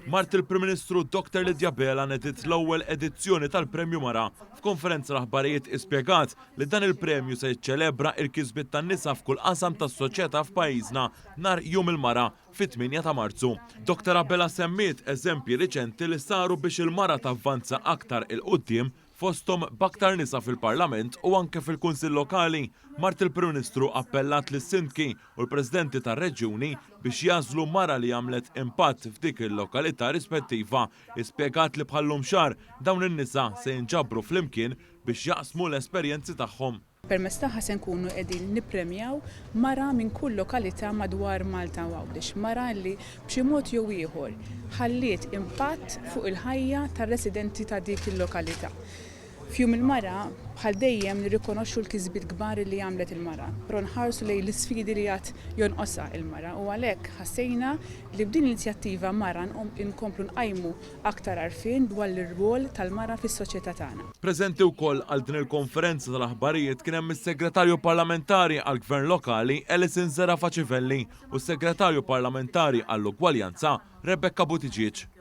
Mart il-Prim Ministru Dr. Lidja Bela nediet l-ewwel edizzjoni tal-Premju Mara. F'konferenza l-aħbarijiet ispjegat li dan il-premju se jiċċelebra l-kisbiet tan-nisa f'kull qasam tas-soċjetà f'pajjiżna nhar Jum il-Mara fit-8 ta' Marzu. Dr. Bela semmiet eżempji riċenti li saru biex il-mara tavvanza aktar il-qudiem fosthom b'aktar nisa fil-Parlament u anke fil-Kunsill Lokali. Mart il-Prim Ministru appellat lis-sindki u l-Presidenti tar-Reġjuni biex jażlu mara li għamlet impatt f'dik il-lokalità rispettiva. Ispjegat li bħallum xahar dawn in-nisa se jinġabru flimkien biex jaqsmu l-esperjenzi tagħhom. Permezz tagħha se nkunu qegħdin nippremjaw mara minn kull lokalità madwar Malta u Għawdex, mara li b'xi mod jew ieħor ħalliet impatt fuq il-ħajja tar-residenti ta' dik il-lokalità. Fjum il-mara bħal dejjem nirrikonoxxu l-kisbiet kbar li għamlet il-mara, però nħarsu lejn l-isfidi li għad jonqosha il-mara u għalhekk ħassejna li b'din l-inizjattiva mara inkomplu nqajmu aktar għarfien dwar ir-rwol tal-mara fis-soċjetà tagħna. Preżenti wkoll għal din il-konferenza tal-aħbarijiet kien hemm is-Segretarju Parlamentari għall-Gvern Lokali Elisin Zerafa Ċivelli u s-Segretarju Parlamentari għall-Ugwaljanza Rebecca Buttigieg.